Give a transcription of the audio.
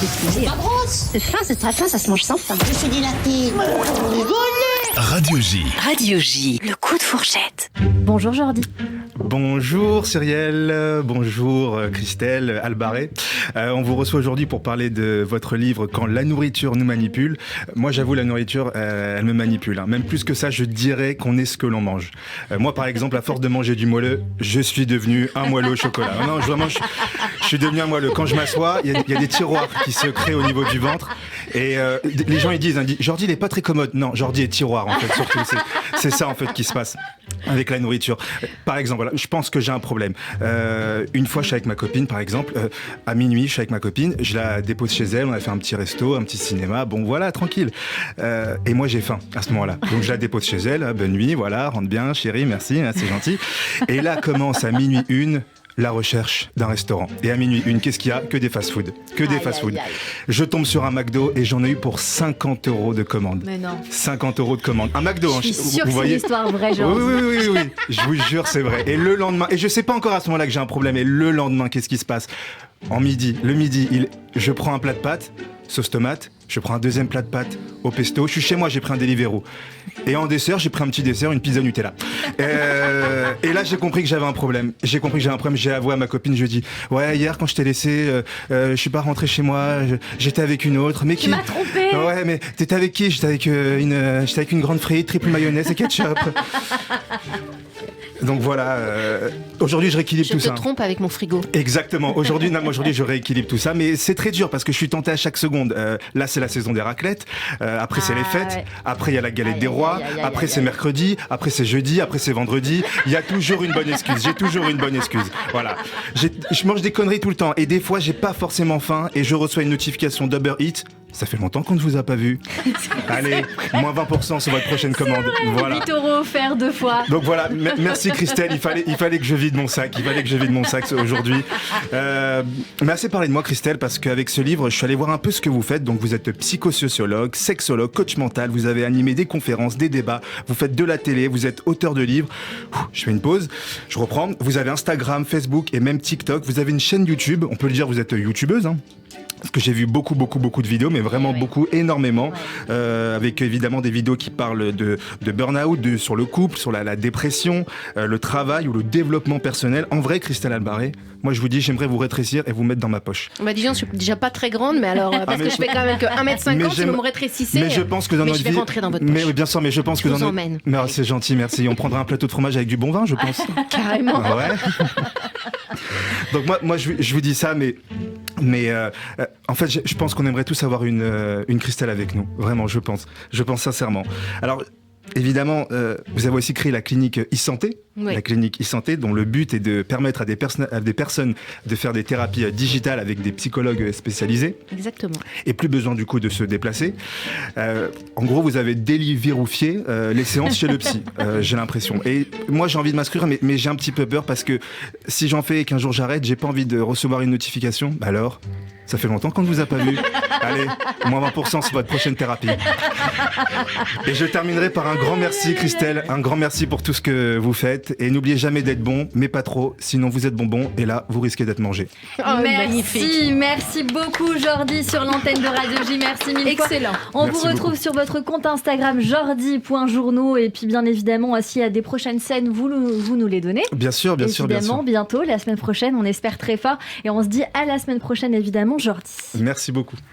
C'est pas brosse. C'est très fin, ça se mange sans fin. Je suis dilaté. Radio J. Radio J, le coup de fourchette. Bonjour Jordi. Bonjour Cyrielle, bonjour Christelle, Albaré. On vous reçoit aujourd'hui pour parler de votre livre « Quand la nourriture nous manipule ». Moi j'avoue, la nourriture, elle me manipule. Hein. Même plus que ça, je dirais qu'on est ce que l'on mange. Moi par exemple, à force de manger du moelleux, je suis devenu un moelleux au chocolat. Non, vraiment, je suis devenu un moelleux. Quand je m'assois, il y a des tiroirs qui se créent au niveau du ventre. Et les gens ils disent « Jordi, il est pas très commode ». Non, Jordi est tiroir en fait, surtout. C'est ça en fait qui se passe avec la nourriture. Par exemple, voilà, je pense que j'ai un problème. Une fois, je suis avec ma copine, par exemple, à minuit, je suis avec ma copine, je la dépose chez elle, on a fait un petit resto, un petit cinéma, bon voilà, tranquille. Et moi, j'ai faim à ce moment-là. Donc, je la dépose chez elle, bonne nuit, voilà, rentre bien, chérie, merci, hein, c'est gentil. Et là commence à minuit 1, la recherche d'un restaurant. Et à minuit 1, qu'est-ce qu'il y a ? Que des fast-food. Que des fast-food. Je tombe sur un McDo et j'en ai eu pour 50 € de commande. Mais non. 50 € de commande. Un McDo, Je suis sûre que c'est voyez ? l'histoire vraie, Jordi. Oui. Je vous jure, c'est vrai. Et le lendemain, et je sais pas encore à ce moment-là que j'ai un problème, et le lendemain, qu'est-ce qui se passe ? Le midi, je prends un plat de pâtes, sauce tomate, je prends un deuxième plat de pâtes au pesto. Je suis chez moi, j'ai pris un Deliveroo. Et en dessert, j'ai pris un petit dessert, une pizza Nutella. Et là, j'ai compris que j'avais un problème. J'ai avoué à ma copine, je lui ai dit « Ouais, hier, quand je t'ai laissé, je suis pas rentré chez moi, j'étais avec une autre. » Mais qui ? Tu m'as trompé. Ouais, mais t'étais avec qui ? J'étais avec une grande frite, triple mayonnaise et ketchup. Donc voilà, aujourd'hui je rééquilibre tout ça. Je te trompe avec mon frigo. Exactement, aujourd'hui je rééquilibre tout ça, mais c'est très dur parce que je suis tenté à chaque seconde. Là c'est la saison des raclettes, après c'est les fêtes, ouais. Après il y a la galette des rois, après c'est mercredi, après c'est jeudi, après c'est vendredi, il y a toujours une bonne excuse, j'ai toujours une bonne excuse. Voilà, je mange des conneries tout le temps et des fois j'ai pas forcément faim et je reçois une notification d'Uber Eats. Ça fait longtemps qu'on ne vous a pas vu. Allez, moins 20% sur votre prochaine commande. Voilà. 8 € offerts 2 fois. Donc voilà, merci Christelle, il fallait que je vide mon sac, aujourd'hui. Mais assez parlé de moi Christelle, parce qu'avec ce livre, je suis allé voir un peu ce que vous faites. Donc vous êtes psychosociologue, sexologue, coach mental, vous avez animé des conférences, des débats, vous faites de la télé, vous êtes auteur de livres. Je fais une pause, je reprends. Vous avez Instagram, Facebook et même TikTok. Vous avez une chaîne YouTube, on peut le dire, vous êtes youtubeuse, hein. Parce que j'ai vu beaucoup de vidéos, mais vraiment beaucoup, énormément, avec évidemment des vidéos qui parlent de burn-out, sur le couple, sur la dépression, le travail ou le développement personnel. En vrai, Christelle Albaré, moi je vous dis, j'aimerais vous rétrécir et vous mettre dans ma poche. Bah disons, je suis déjà pas très grande, mais alors, parce que je fais quand même que 1m50, si vous me rétrécissez. Mais je pense que dans notre vie... je vais rentrer dans votre poche. Mais oui, bien sûr, mais je pense que Je dans vous notre... emmène. Mais c'est gentil, merci. On prendra un plateau de fromage avec du bon vin, je pense. Carrément. Ouais. Donc moi je vous dis ça, mais en fait, je pense qu'on aimerait tous avoir une Christelle avec nous. Vraiment, je pense sincèrement. Alors, évidemment, vous avez aussi créé la clinique e-santé. Oui. La clinique e-santé, dont le but est de permettre à des personnes de faire des thérapies digitales avec des psychologues spécialisés. Exactement. Et plus besoin du coup de se déplacer. En gros, vous avez délivéroufié les séances chez le psy, j'ai l'impression. Et moi, j'ai envie de m'inscrire, mais j'ai un petit peu peur parce que si j'en fais et qu'un jour j'arrête, j'ai pas envie de recevoir une notification. Bah alors, ça fait longtemps qu'on ne vous a pas vu. Allez, moins 20% sur votre prochaine thérapie. Et je terminerai par un grand merci, Christelle. Un grand merci pour tout ce que vous faites. Et n'oubliez jamais d'être bon, mais pas trop, sinon vous êtes bonbon et là, vous risquez d'être mangé. Merci beaucoup Jordi sur l'antenne de Radio J, merci mille fois. Excellent. On Merci vous retrouve beaucoup. sur votre compte Instagram jordi.journaux et puis bien évidemment s'il y a des prochaines scènes, vous nous les donnez. Bien sûr. Évidemment, bientôt, la semaine prochaine, on espère très fort et on se dit à la semaine prochaine évidemment Jordi. Merci beaucoup.